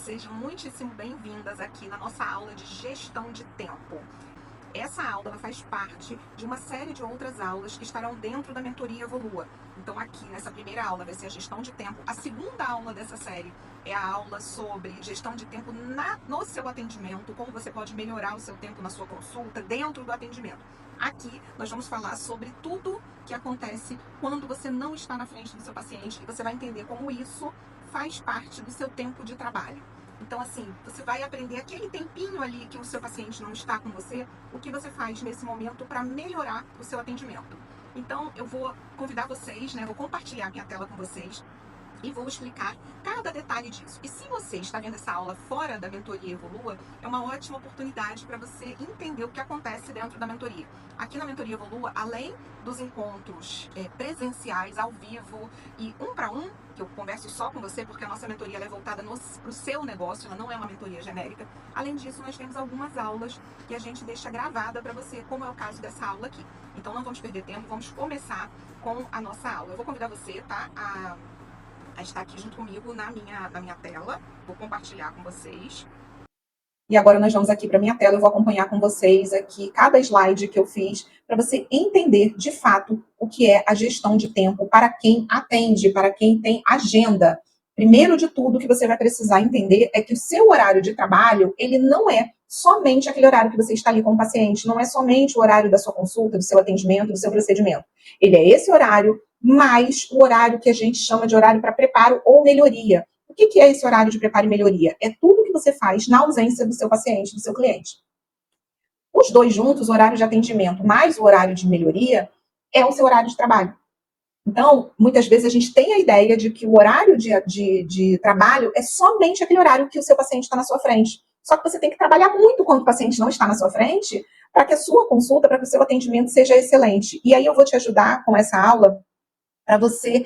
sejam muitíssimo bem-vindas aqui na nossa aula de gestão de tempo. Essa aula faz parte de uma série de outras aulas que estarão dentro da mentoria Evolua. Então aqui nessa primeira aula vai ser a gestão de tempo. A segunda aula dessa série é a aula sobre gestão de tempo no seu atendimento, como você pode melhorar o seu tempo na sua consulta dentro do atendimento. Aqui nós vamos falar sobre tudo que acontece quando você não está na frente do seu paciente e você vai entender como isso faz parte do seu tempo de trabalho. Então, assim, você vai aprender aquele tempinho ali que o seu paciente não está com você, o que você faz nesse momento para melhorar o seu atendimento. Então, eu vou convidar vocês, vou compartilhar minha tela com vocês e vou explicar cada detalhe disso. E se você está vendo essa aula fora da mentoria Evolua, é uma ótima oportunidade para você entender o que acontece dentro da mentoria. Aqui na mentoria Evolua, além dos encontros presenciais, ao vivo e um para um, que eu converso só com você, porque a nossa mentoria é voltada para o seu negócio, ela não é uma mentoria genérica. Além disso, nós temos algumas aulas que a gente deixa gravada para você, como é o caso dessa aula aqui. Então, não vamos perder tempo, vamos começar com a nossa aula. Eu vou convidar você, tá, a estar aqui junto comigo na minha tela. Vou compartilhar com vocês. E agora nós vamos aqui para a minha tela, eu vou acompanhar com vocês aqui cada slide que eu fiz, para você entender de fato o que é a gestão de tempo para quem atende, para quem tem agenda. Primeiro de tudo, o que você vai precisar entender é que o seu horário de trabalho, ele não é somente aquele horário que você está ali com o paciente, não é somente o horário da sua consulta, do seu atendimento, do seu procedimento. Ele é esse horário mais o horário que a gente chama de horário para preparo ou melhoria. O que é esse horário de preparo e melhoria? É tudo que você faz na ausência do seu paciente, do seu cliente. Os dois juntos, o horário de atendimento mais o horário de melhoria, é o seu horário de trabalho. Então, muitas vezes a gente tem a ideia de que o horário de trabalho é somente aquele horário que o seu paciente está na sua frente. Só que você tem que trabalhar muito quando o paciente não está na sua frente para que a sua consulta, para que o seu atendimento seja excelente. E aí eu vou te ajudar com essa aula para você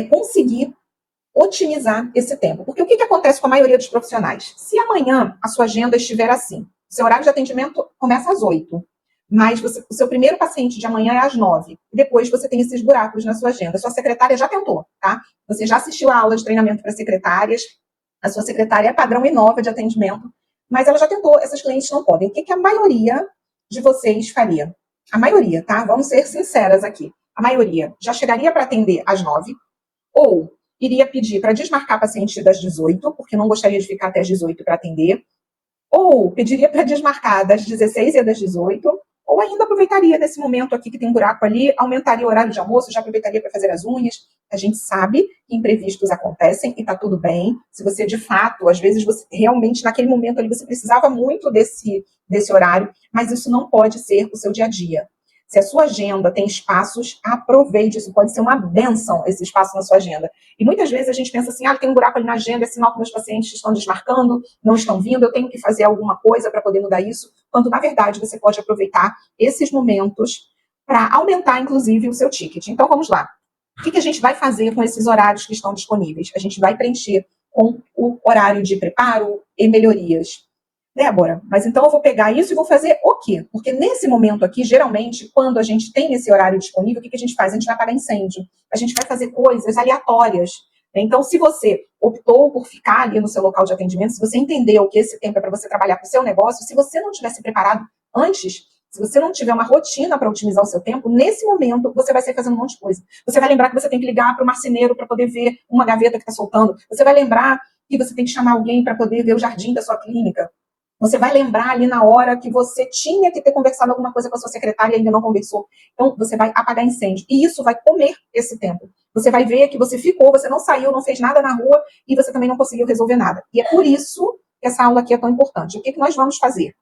conseguir otimizar esse tempo. Porque o que acontece com a maioria dos profissionais? Se amanhã a sua agenda estiver assim, seu horário de atendimento começa às 8, mas o seu primeiro paciente de amanhã é às 9, depois você tem esses buracos na sua agenda. Sua secretária já tentou, tá? Você já assistiu a aula de treinamento para secretárias, a sua secretária é padrão Inova de atendimento, mas ela já tentou, essas clientes não podem. O que a maioria de vocês faria? A maioria, tá? Vamos ser sinceras aqui. A maioria já chegaria para atender às 9, ou iria pedir para desmarcar paciente das 18, porque não gostaria de ficar até as 18 para atender, ou pediria para desmarcar das 16 e das 18, ou ainda aproveitaria desse momento aqui que tem um buraco ali, aumentaria o horário de almoço, já aproveitaria para fazer as unhas. A gente sabe que imprevistos acontecem e está tudo bem. Se você, de fato, às vezes, você realmente, naquele momento ali, você precisava muito desse horário, mas isso não pode ser o seu dia a dia. Se a sua agenda tem espaços, aproveite. Isso pode ser uma bênção, esse espaço na sua agenda. E muitas vezes a gente pensa assim, tem um buraco ali na agenda, é sinal que meus pacientes estão desmarcando, não estão vindo, eu tenho que fazer alguma coisa para poder mudar isso, quando, na verdade, você pode aproveitar esses momentos para aumentar, inclusive, o seu ticket. Então, vamos lá. O que a gente vai fazer com esses horários que estão disponíveis? A gente vai preencher com o horário de preparo e melhorias. Débora, mas então eu vou pegar isso e vou fazer o quê? Porque nesse momento aqui, geralmente, quando a gente tem esse horário disponível, o que a gente faz? A gente vai apagar incêndio. A gente vai fazer coisas aleatórias. Então, se você optou por ficar ali no seu local de atendimento, se você entendeu que esse tempo é para você trabalhar para o seu negócio, se você não tivesse preparado antes, se você não tiver uma rotina para otimizar o seu tempo, nesse momento você vai sair fazendo um monte de coisa. Você vai lembrar que você tem que ligar para o marceneiro para poder ver uma gaveta que está soltando. Você vai lembrar que você tem que chamar alguém para poder ver o jardim da sua clínica. Você vai lembrar ali na hora que você tinha que ter conversado alguma coisa com a sua secretária e ainda não conversou. Então, você vai apagar incêndio. E isso vai comer esse tempo. Você vai ver que você ficou, você não saiu, não fez nada na rua e você também não conseguiu resolver nada. E é por isso que essa aula aqui é tão importante. O que nós vamos fazer?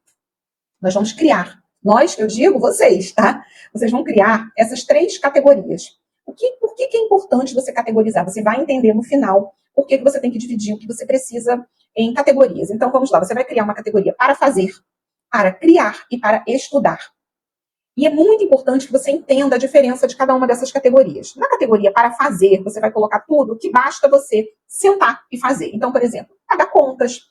Nós vamos criar. Nós, eu digo vocês, tá? Vocês vão criar essas 3 categorias. Por que é importante você categorizar? Você vai entender no final por que você tem que dividir o que você precisa em categorias. Então, vamos lá. Você vai criar uma categoria para fazer, para criar e para estudar. E é muito importante que você entenda a diferença de cada uma dessas categorias. Na categoria para fazer, você vai colocar tudo que basta você sentar e fazer. Então, por exemplo, pagar contas,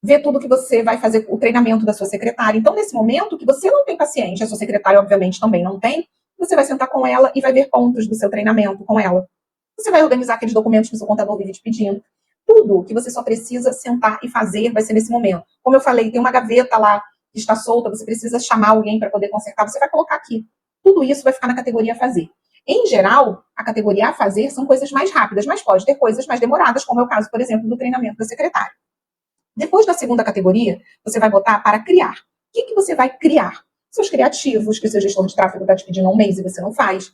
ver tudo que você vai fazer, o treinamento da sua secretária. Então, nesse momento que você não tem paciente, a sua secretária, obviamente, também não tem, você vai sentar com ela e vai ver pontos do seu treinamento com ela. Você vai organizar aqueles documentos que o seu contador vive te pedindo. tudo que você só precisa sentar e fazer vai ser nesse momento. Como eu falei, tem uma gaveta lá que está solta, você precisa chamar alguém para poder consertar, você vai colocar aqui. Tudo isso vai ficar na categoria fazer. Em geral, a categoria a fazer são coisas mais rápidas, mas pode ter coisas mais demoradas, como é o caso, por exemplo, do treinamento da secretária. Depois da segunda categoria, você vai botar para criar. O que você vai criar? Seus criativos, que o seu gestor de tráfego está te pedindo há um mês e você não faz.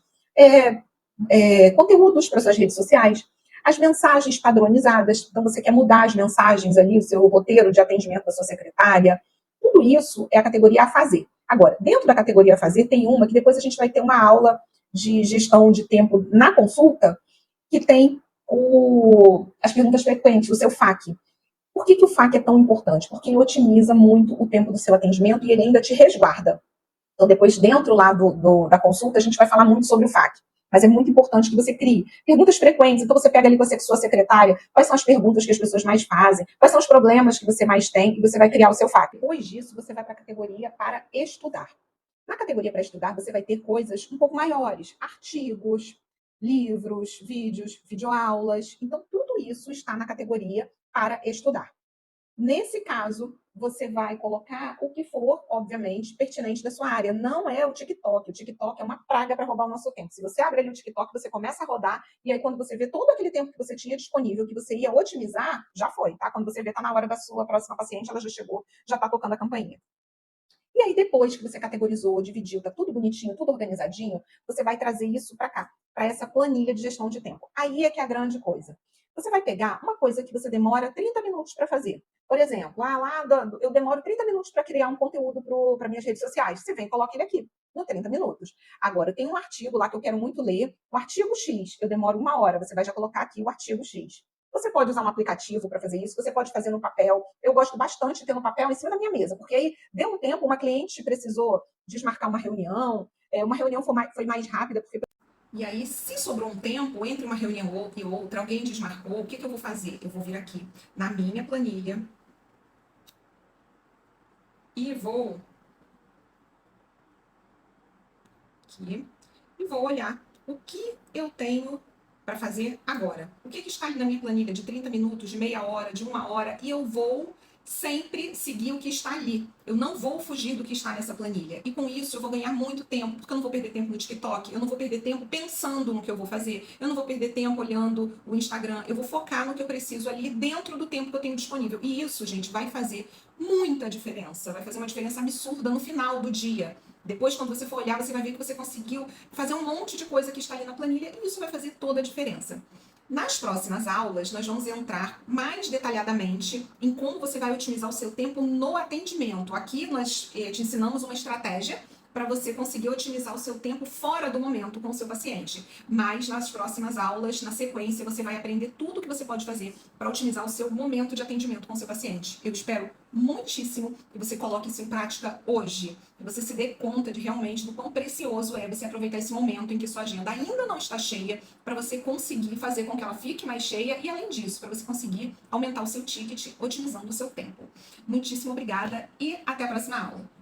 Conteúdos para suas redes sociais. As mensagens padronizadas. Então, você quer mudar as mensagens ali, o seu roteiro de atendimento da sua secretária. Tudo isso é a categoria a fazer. Agora, dentro da categoria a fazer, tem uma que depois a gente vai ter uma aula de gestão de tempo na consulta, que tem as perguntas frequentes, o seu FAQ. Por que o FAQ é tão importante? Porque ele otimiza muito o tempo do seu atendimento e ele ainda te resguarda. Então, depois, dentro lá da consulta, a gente vai falar muito sobre o FAQ. Mas é muito importante que você crie perguntas frequentes. Então, você pega ali com a sua secretária, quais são as perguntas que as pessoas mais fazem, quais são os problemas que você mais tem, e você vai criar o seu FAQ. Depois disso, você vai para a categoria para estudar. Na categoria para estudar, você vai ter coisas um pouco maiores, artigos, livros, vídeos, videoaulas. Então, tudo isso está na categoria para estudar. Nesse caso, você vai colocar o que for, obviamente, pertinente da sua área. Não é o TikTok. O TikTok é uma praga para roubar o nosso tempo. Se você abre ali o TikTok, você começa a rodar, e aí quando você vê todo aquele tempo que você tinha disponível, que você ia otimizar, já foi, tá? Quando você vê, tá na hora da sua próxima paciente, ela já chegou, já tá tocando a campainha. E aí, depois que você categorizou, dividiu, tá tudo bonitinho, tudo organizadinho, você vai trazer isso para cá, para essa planilha de gestão de tempo. Aí é que é a grande coisa. Você vai pegar uma coisa que você demora 30 minutos para fazer. Por exemplo, eu demoro 30 minutos para criar um conteúdo para minhas redes sociais. Você vem e coloca ele aqui, no 30 minutos. Agora, tem um artigo lá que eu quero muito ler, o artigo X, eu demoro 1 hora. Você vai já colocar aqui o artigo X. Você pode usar um aplicativo para fazer isso, você pode fazer no papel. Eu gosto bastante de ter no papel em cima da minha mesa, porque aí deu um tempo, uma cliente precisou desmarcar uma reunião foi mais rápida, porque... E aí, se sobrou um tempo entre uma reunião e outra, alguém desmarcou, o que eu vou fazer? Eu vou vir aqui na minha planilha e vou aqui e vou olhar o que eu tenho para fazer agora. O que está ali na minha planilha de 30 minutos, de meia hora, de 1 hora, e eu vou sempre seguir o que está ali. Eu não vou fugir do que está nessa planilha. E com isso eu vou ganhar muito tempo, porque eu não vou perder tempo no TikTok, eu não vou perder tempo pensando no que eu vou fazer, eu não vou perder tempo olhando o Instagram, eu vou focar no que eu preciso ali dentro do tempo que eu tenho disponível. E isso, gente, vai fazer muita diferença, vai fazer uma diferença absurda no final do dia. Depois, quando você for olhar, você vai ver que você conseguiu fazer um monte de coisa que está ali na planilha e isso vai fazer toda a diferença. Nas próximas aulas, nós vamos entrar mais detalhadamente em como você vai otimizar o seu tempo no atendimento. Aqui nós te ensinamos uma estratégia para você conseguir otimizar o seu tempo fora do momento com o seu paciente. Mas nas próximas aulas, na sequência, você vai aprender tudo o que você pode fazer para otimizar o seu momento de atendimento com o seu paciente. Eu espero muitíssimo que você coloque isso em prática hoje. Que você se dê conta de realmente do quão precioso é você aproveitar esse momento em que sua agenda ainda não está cheia, para você conseguir fazer com que ela fique mais cheia e, além disso, para você conseguir aumentar o seu ticket, otimizando o seu tempo. Muitíssimo obrigada e até a próxima aula.